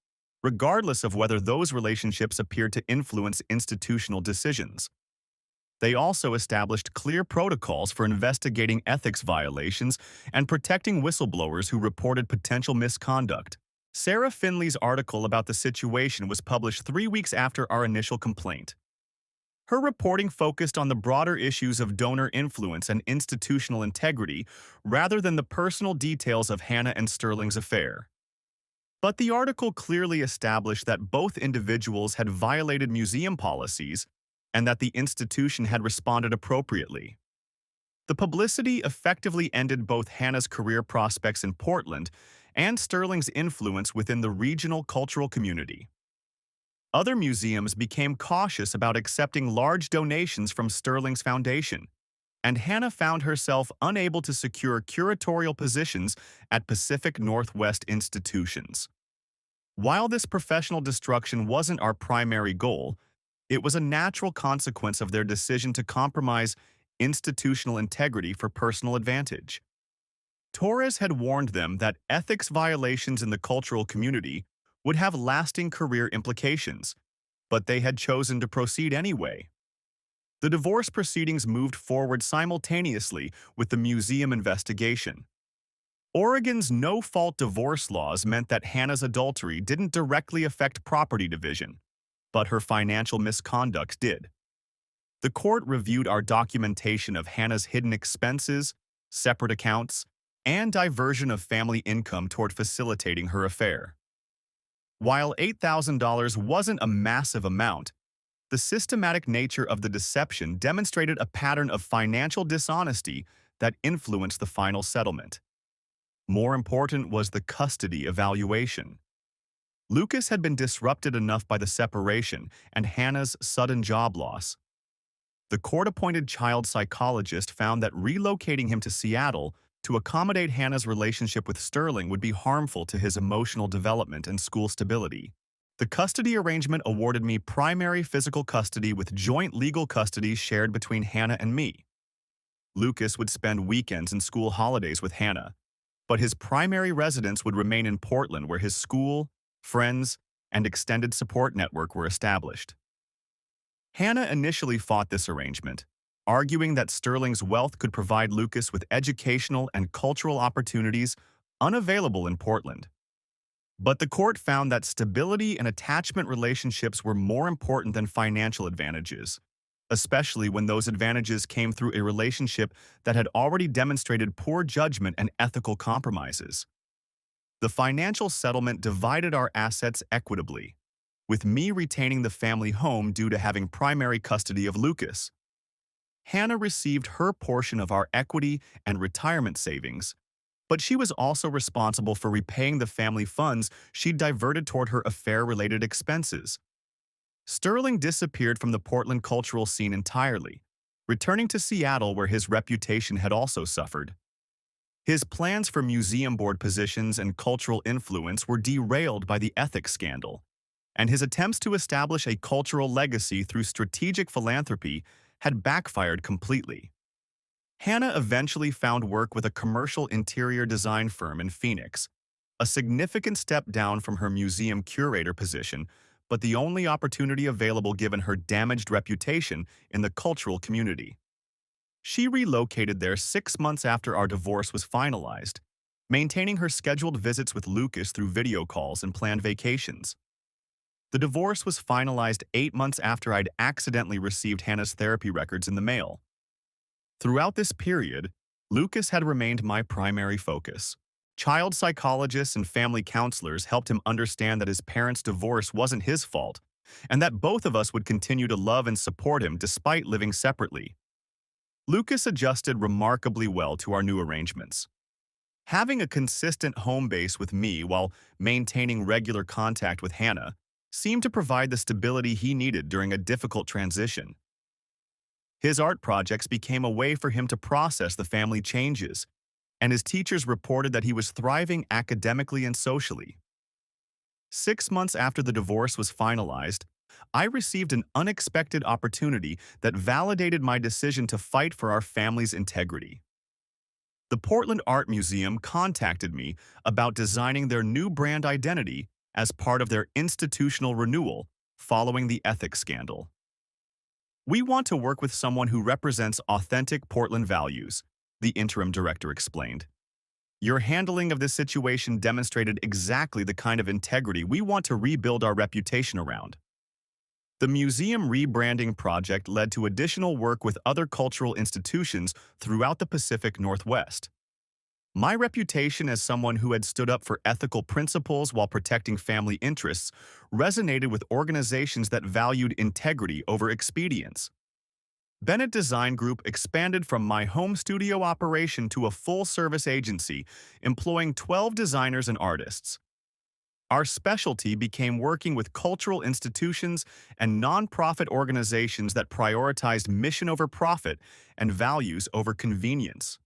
regardless of whether those relationships appeared to influence institutional decisions. They also established clear protocols for investigating ethics violations and protecting whistleblowers who reported potential misconduct. Sarah Finley's article about the situation was published 3 weeks after our initial complaint. Her reporting focused on the broader issues of donor influence and institutional integrity rather than the personal details of Hannah and Sterling's affair. But the article clearly established that both individuals had violated museum policies and that the institution had responded appropriately. The publicity effectively ended both Hannah's career prospects in Portland and Sterling's influence within the regional cultural community. Other museums became cautious about accepting large donations from Sterling's foundation, and Hannah found herself unable to secure curatorial positions at Pacific Northwest institutions. While this professional destruction wasn't our primary goal, it was a natural consequence of their decision to compromise institutional integrity for personal advantage. Torres had warned them that ethics violations in the cultural community would have lasting career implications, but they had chosen to proceed anyway. The divorce proceedings moved forward simultaneously with the museum investigation. Oregon's no-fault divorce laws meant that Hannah's adultery didn't directly affect property division, but her financial misconduct did. The court reviewed our documentation of Hannah's hidden expenses, separate accounts, and diversion of family income toward facilitating her affair. While $8,000 wasn't a massive amount, the systematic nature of the deception demonstrated a pattern of financial dishonesty that influenced the final settlement. More important was the custody evaluation. Lucas had been disrupted enough by the separation and Hannah's sudden job loss. The court-appointed child psychologist found that relocating him to Seattle to accommodate Hannah's relationship with Sterling would be harmful to his emotional development and school stability. The custody arrangement awarded me primary physical custody with joint legal custody shared between Hannah and me. Lucas would spend weekends and school holidays with Hannah, but his primary residence would remain in Portland, where his school, friends, and extended support network were established. Hannah initially fought this arrangement, arguing that Sterling's wealth could provide Lucas with educational and cultural opportunities unavailable in Portland. But the court found that stability and attachment relationships were more important than financial advantages, especially when those advantages came through a relationship that had already demonstrated poor judgment and ethical compromises. The financial settlement divided our assets equitably, with me retaining the family home due to having primary custody of Lucas. Hannah received her portion of our equity and retirement savings, but she was also responsible for repaying the family funds she'd diverted toward her affair-related expenses. Sterling disappeared from the Portland cultural scene entirely, returning to Seattle where his reputation had also suffered. His plans for museum board positions and cultural influence were derailed by the ethics scandal, and his attempts to establish a cultural legacy through strategic philanthropy had backfired completely. Hannah eventually found work with a commercial interior design firm in Phoenix, a significant step down from her museum curator position, but the only opportunity available given her damaged reputation in the cultural community. She relocated there 6 months after our divorce was finalized, maintaining her scheduled visits with Lucas through video calls and planned vacations. The divorce was finalized 8 months after I'd accidentally received Hannah's therapy records in the mail. Throughout this period, Lucas had remained my primary focus. Child psychologists and family counselors helped him understand that his parents' divorce wasn't his fault, and that both of us would continue to love and support him despite living separately. Lucas adjusted remarkably well to our new arrangements. Having a consistent home base with me while maintaining regular contact with Hannah seemed to provide the stability he needed during a difficult transition. His art projects became a way for him to process the family changes, and his teachers reported that he was thriving academically and socially. 6 months after the divorce was finalized, I received an unexpected opportunity that validated my decision to fight for our family's integrity. The Portland Art Museum contacted me about designing their new brand identity as part of their institutional renewal following the ethics scandal. "We want to work with someone who represents authentic Portland values," the interim director explained. "Your handling of this situation demonstrated exactly the kind of integrity we want to rebuild our reputation around." The museum rebranding project led to additional work with other cultural institutions throughout the Pacific Northwest. My reputation as someone who had stood up for ethical principles while protecting family interests resonated with organizations that valued integrity over expedience. Bennett Design Group expanded from my home studio operation to a full-service agency, employing 12 designers and artists. Our specialty became working with cultural institutions and nonprofit organizations that prioritized mission over profit and values over convenience.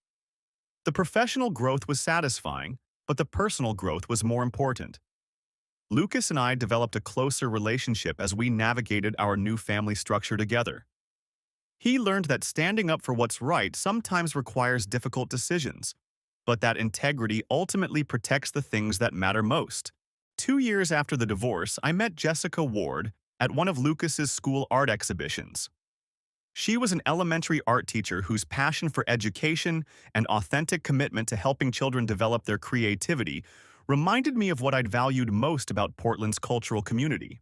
The professional growth was satisfying, but the personal growth was more important. Lucas and I developed a closer relationship as we navigated our new family structure together. He learned that standing up for what's right sometimes requires difficult decisions, but that integrity ultimately protects the things that matter most. 2 years after the divorce, I met Jessica Ward at one of Lucas's school art exhibitions. She was an elementary art teacher whose passion for education and authentic commitment to helping children develop their creativity reminded me of what I'd valued most about Portland's cultural community.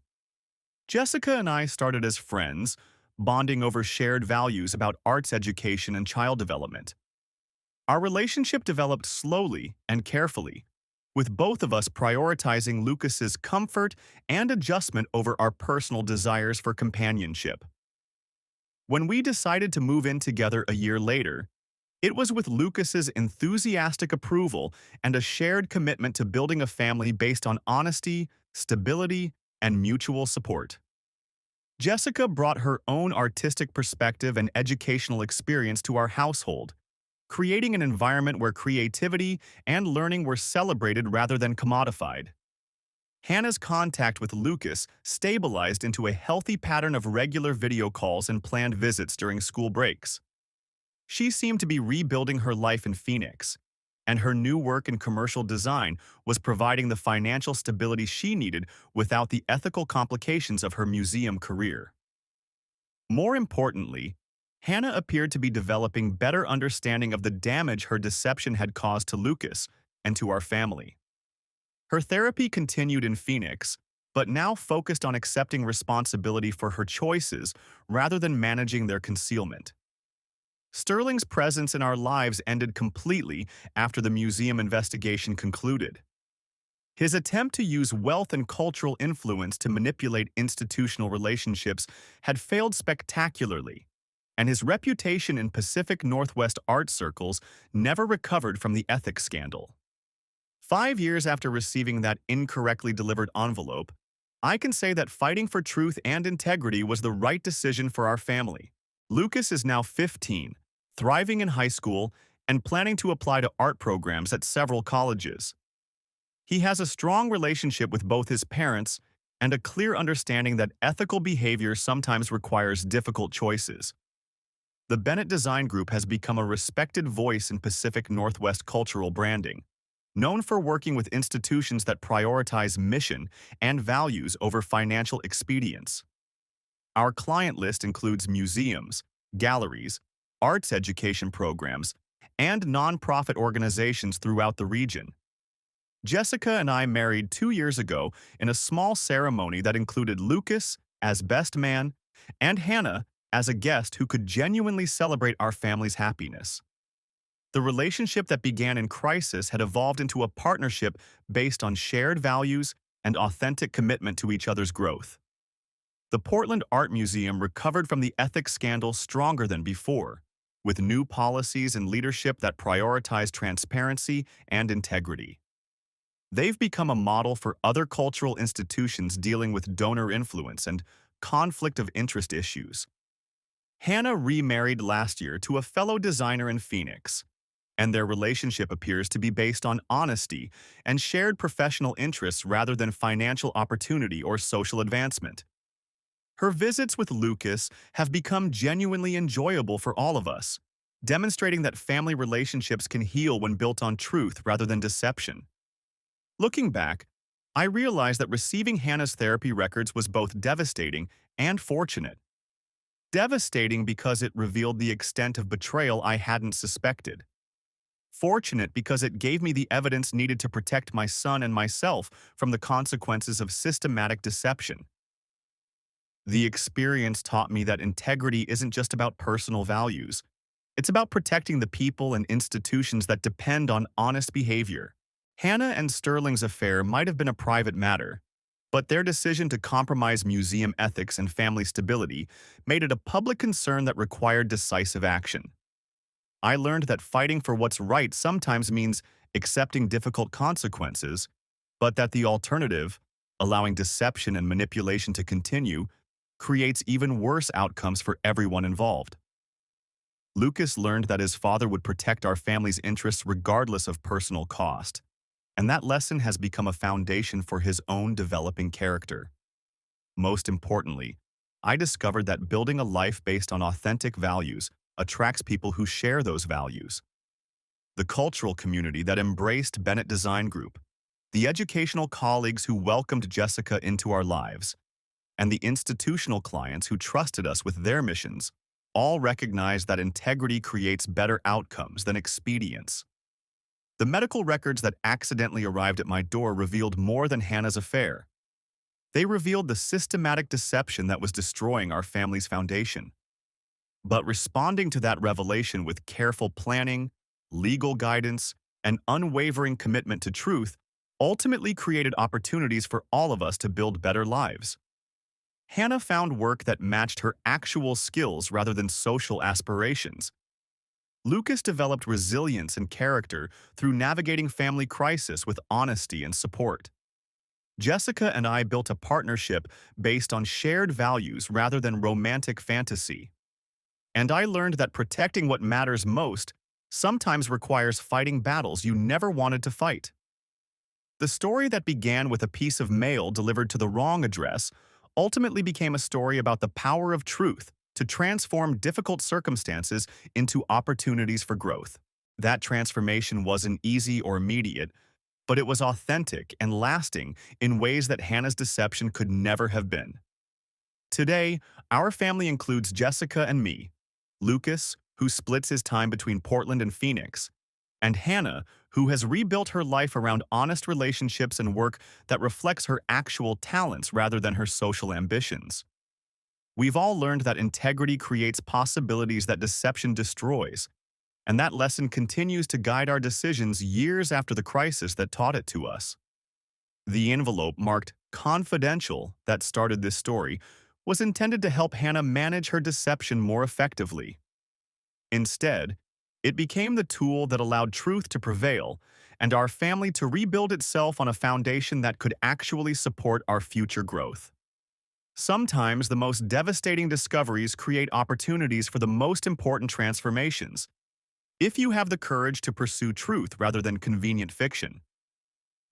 Jessica and I started as friends, bonding over shared values about arts education and child development. Our relationship developed slowly and carefully, with both of us prioritizing Lucas's comfort and adjustment over our personal desires for companionship. When we decided to move in together a year later, it was with Lucas's enthusiastic approval and a shared commitment to building a family based on honesty, stability, and mutual support. Jessica brought her own artistic perspective and educational experience to our household, creating an environment where creativity and learning were celebrated rather than commodified. Hannah's contact with Lucas stabilized into a healthy pattern of regular video calls and planned visits during school breaks. She seemed to be rebuilding her life in Phoenix, and her new work in commercial design was providing the financial stability she needed without the ethical complications of her museum career. More importantly, Hannah appeared to be developing better understanding of the damage her deception had caused to Lucas and to our family. Her therapy continued in Phoenix, but now focused on accepting responsibility for her choices rather than managing their concealment. Sterling's presence in our lives ended completely after the museum investigation concluded. His attempt to use wealth and cultural influence to manipulate institutional relationships had failed spectacularly, and his reputation in Pacific Northwest art circles never recovered from the ethics scandal. 5 years after receiving that incorrectly delivered envelope, I can say that fighting for truth and integrity was the right decision for our family. Lucas is now 15, thriving in high school, and planning to apply to art programs at several colleges. He has a strong relationship with both his parents and a clear understanding that ethical behavior sometimes requires difficult choices. The Bennett Design Group has become a respected voice in Pacific Northwest cultural branding, known for working with institutions that prioritize mission and values over financial expedience. Our client list includes museums, galleries, arts education programs, and nonprofit organizations throughout the region. Jessica and I married 2 years ago in a small ceremony that included Lucas as best man and Hannah as a guest who could genuinely celebrate our family's happiness. The relationship that began in crisis had evolved into a partnership based on shared values and authentic commitment to each other's growth. The Portland Art Museum recovered from the ethics scandal stronger than before, with new policies and leadership that prioritize transparency and integrity. They've become a model for other cultural institutions dealing with donor influence and conflict of interest issues. Hannah remarried last year to a fellow designer in Phoenix, and their relationship appears to be based on honesty and shared professional interests rather than financial opportunity or social advancement. Her visits with Lucas have become genuinely enjoyable for all of us, demonstrating that family relationships can heal when built on truth rather than deception. Looking back, I realized that receiving Hannah's therapy records was both devastating and fortunate. Devastating because it revealed the extent of betrayal I hadn't suspected. Fortunate because it gave me the evidence needed to protect my son and myself from the consequences of systematic deception. The experience taught me that integrity isn't just about personal values. It's about protecting the people and institutions that depend on honest behavior. Hannah and Sterling's affair might have been a private matter, but their decision to compromise museum ethics and family stability made it a public concern that required decisive action. I learned that fighting for what's right sometimes means accepting difficult consequences, but that the alternative, allowing deception and manipulation to continue, creates even worse outcomes for everyone involved. Lucas learned that his father would protect our family's interests regardless of personal cost, and that lesson has become a foundation for his own developing character. Most importantly, I discovered that building a life based on authentic values attracts people who share those values. The cultural community that embraced Bennett Design Group, the educational colleagues who welcomed Jessica into our lives, and the institutional clients who trusted us with their missions all recognized that integrity creates better outcomes than expedience. The medical records that accidentally arrived at my door revealed more than Hannah's affair. They revealed the systematic deception that was destroying our family's foundation. But responding to that revelation with careful planning, legal guidance, and unwavering commitment to truth ultimately created opportunities for all of us to build better lives. Hannah found work that matched her actual skills rather than social aspirations. Lucas developed resilience and character through navigating family crisis with honesty and support. Jessica and I built a partnership based on shared values rather than romantic fantasy. And I learned that protecting what matters most sometimes requires fighting battles you never wanted to fight. The story that began with a piece of mail delivered to the wrong address ultimately became a story about the power of truth to transform difficult circumstances into opportunities for growth. That transformation wasn't easy or immediate, but it was authentic and lasting in ways that Hannah's deception could never have been. Today, our family includes Jessica and me, Lucas, who splits his time between Portland and Phoenix, and Hannah, who has rebuilt her life around honest relationships and work that reflects her actual talents rather than her social ambitions. We've all learned that integrity creates possibilities that deception destroys, and that lesson continues to guide our decisions years after the crisis that taught it to us. The envelope marked "confidential" that started this story was intended to help Hannah manage her deception more effectively. Instead, it became the tool that allowed truth to prevail and our family to rebuild itself on a foundation that could actually support our future growth. Sometimes the most devastating discoveries create opportunities for the most important transformations, if you have the courage to pursue truth rather than convenient fiction.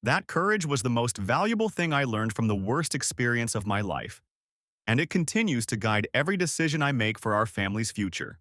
That courage was the most valuable thing I learned from the worst experience of my life, and it continues to guide every decision I make for our family's future.